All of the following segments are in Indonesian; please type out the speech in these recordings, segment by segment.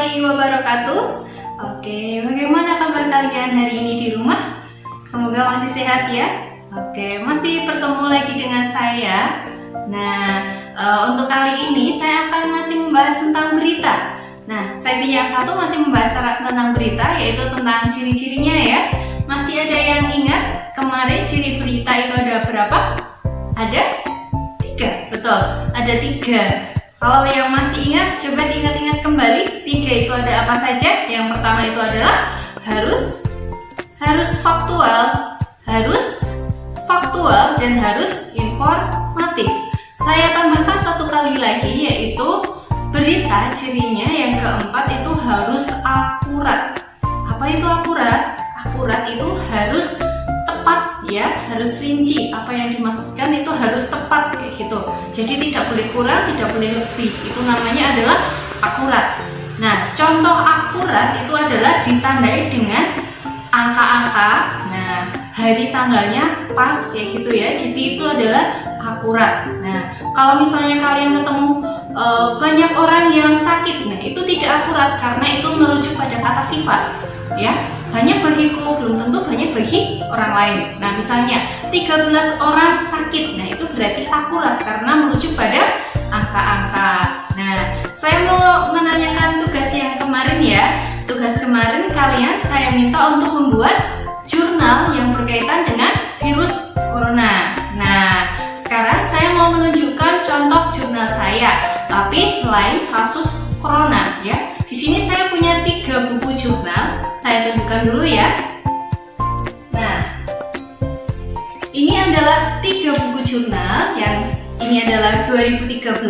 warahmatullahi wabarakatuh. Oke, bagaimana kabar kalian hari ini di rumah? Semoga masih sehat ya. Oke, masih bertemu lagi dengan saya. Nah, untuk kali ini saya akan masih membahas tentang berita. Nah, sesi yang satu masih membahas tentang berita, yaitu tentang ciri-cirinya ya. Masih ada yang ingat kemarin ciri berita itu ada berapa? Ada 3, betul, ada 3. Kalau yang masih ingat, coba diingat-ingat kembali. 3 itu ada apa saja? Yang pertama itu adalah harus faktual, dan harus informatif. Saya tambahkan satu kali lagi, yaitu berita cirinya yang keempat itu harus akurat. Apa itu akurat? Akurat itu harus tepat ya, harus rinci. Apa yang dimaksudkan itu harus tepat kayak gitu. Jadi tidak boleh kurang, tidak boleh lebih. Itu namanya adalah akurat. Nah, contoh akurat itu adalah ditandai dengan angka-angka. Nah, hari tanggalnya pas kayak gitu ya. Jadi itu adalah akurat. Nah, kalau misalnya kalian ketemu banyak orang yang sakit, nah itu tidak akurat karena itu merujuk pada kata sifat ya. Banyak bagiku belum tentu banyak bagi orang lain. Nah, misalnya 13 orang sakit, nah itu berarti akurat karena merujuk pada angka-angka. Nah, saya mau menanyakan tugas yang kemarin ya. Tugas kemarin kalian saya minta untuk membuat jurnal yang berkaitan dengan virus corona. Nah, sekarang saya mau menunjukkan contoh jurnal saya, tapi selain kasus corona ya. Di sini saya punya 3 buku jurnal. Saya tunjukkan dulu ya. Nah, ini adalah 3 buku jurnal. Yang ini adalah 2013,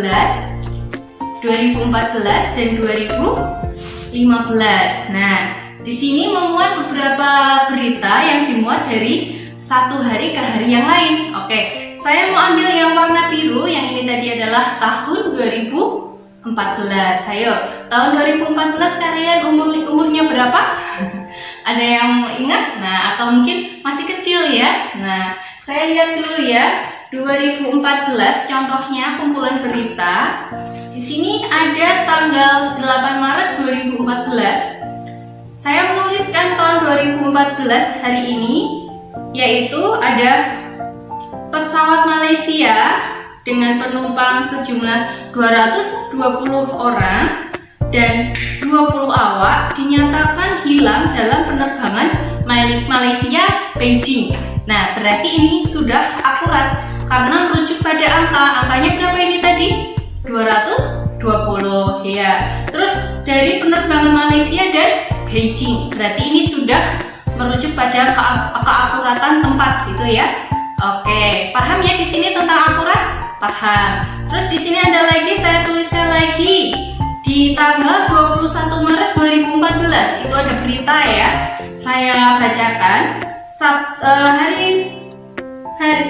2014, dan 2015. Nah, di sini memuat beberapa berita yang dimuat dari satu hari ke hari yang lain. Oke, saya mau ambil yang warna biru. Yang ini tadi adalah tahun 2014. Ayo, tahun 2014 kalian umurnya berapa? Ada yang ingat? Nah, atau mungkin masih kecil ya. Nah, saya lihat dulu ya. 2014 contohnya kumpulan berita. Di sini ada tanggal 8 Maret 2014. Saya menuliskan tahun 2014 hari ini, yaitu ada pesawat Malaysia dengan penumpang sejumlah 220 orang dan 20 awak dinyatakan hilang dalam penerbangan Malaysia Beijing. Nah, berarti ini sudah akurat karena merujuk pada angka. Angkanya berapa ini tadi? 220 ya. Terus dari penerbangan Malaysia dan Beijing. Berarti ini sudah merujuk pada keakuratan tempat gitu ya. Oke, paham ya di sini tentang akurat? Paham. Terus di sini ada lagi, saya tuliskan lagi di tanggal 21 Maret 2014 itu ada berita ya. Saya bacakan hari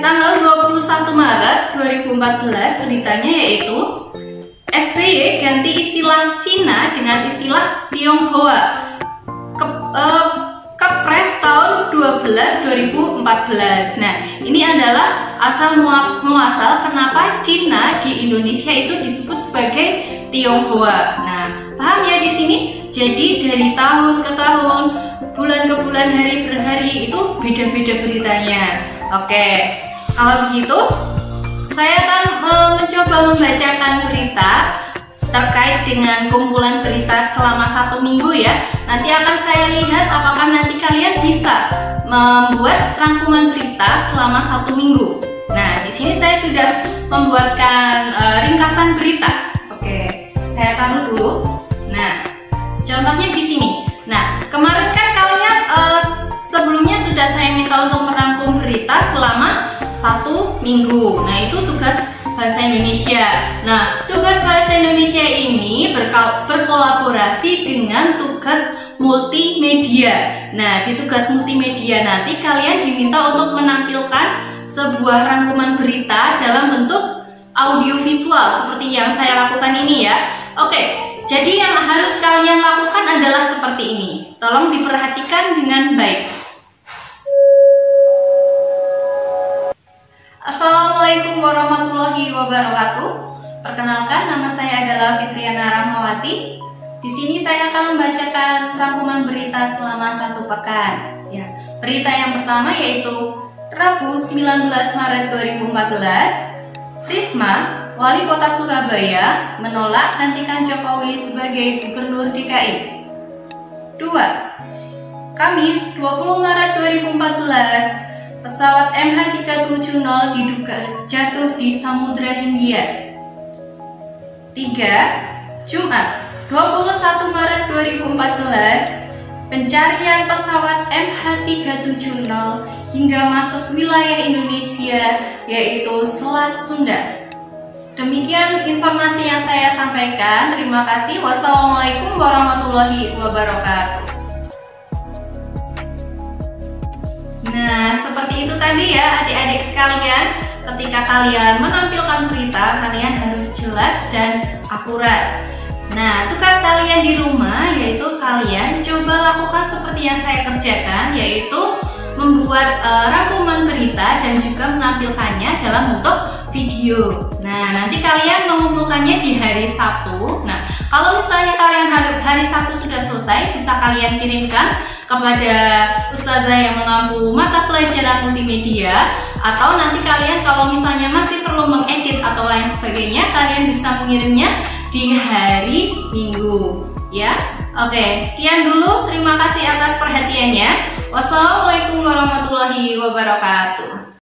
tanggal 21 Maret 2014 beritanya yaitu SBY ganti istilah Cina dengan istilah Tionghoa. Kepres tahun 2014. Nah, ini adalah asal muasal kenapa Cina di Indonesia itu disebut sebagai Tionghoa. Nah, paham ya di sini? Jadi dari tahun ke tahun, bulan ke bulan, hari per hari itu beda-beda beritanya. Oke, kalau begitu saya akan mencoba membacakan berita terkait dengan kumpulan berita selama 1 minggu ya. Nanti akan saya lihat apakah nanti kalian bisa membuat rangkuman berita selama 1 minggu. Nah, di sini saya sudah membuatkan ringkasan berita. Oke, saya taruh dulu. Nah, contohnya di sini. Nah, kemarin kan kalian sebelumnya sudah saya minta untuk merangkum berita selama 1 minggu. Nah, itu tugas bahasa Indonesia. Nah, tugas bahasa Indonesia ini berkolaborasi dengan tugas multimedia. Nah, di tugas multimedia nanti kalian diminta untuk menampilkan sebuah rangkuman berita dalam bentuk audiovisual seperti yang saya lakukan ini ya. Oke, jadi yang harus kalian lakukan adalah seperti ini. Tolong diperhatikan dengan baik. Assalamualaikum warahmatullahi wabarakatuh. Perkenalkan, nama saya adalah Fitriana Rahmawati. Di sini saya akan membacakan rangkuman berita selama 1 pekan. Ya, berita yang pertama yaitu Rabu 19 Maret 2014, Risma, Wali Kota Surabaya, menolak gantikan Jokowi sebagai Gubernur DKI. 2. Kamis 20 Maret 2014, pesawat MH370 diduga jatuh di Samudra Hindia. 3. Jumat 21 Maret 2014, pencarian pesawat MH370 hingga masuk wilayah Indonesia yaitu Selat Sunda. Demikian informasi yang saya sampaikan. Terima kasih. Wassalamualaikum warahmatullahi wabarakatuh. Nah, seperti itu tadi ya adik-adik sekalian. Ketika kalian menampilkan berita, kalian harus jelas dan akurat. Nah, tugas kalian di rumah yaitu kalian coba lakukan seperti yang saya kerjakan, yaitu membuat rangkuman berita dan juga menampilkannya dalam bentuk video. Nah, nanti kalian mengumpulkannya di hari Sabtu. Nah, kalau misalnya kalian hari Sabtu sudah selesai, bisa kalian kirimkan kepada ustazah yang mengampu mata pelajaran multimedia, atau nanti kalian kalau misalnya masih perlu mengedit atau lain sebagainya, kalian bisa mengirimnya di hari Minggu ya. Oke, sekian dulu. Terima kasih atas perhatiannya. Wassalamualaikum warahmatullahi wabarakatuh.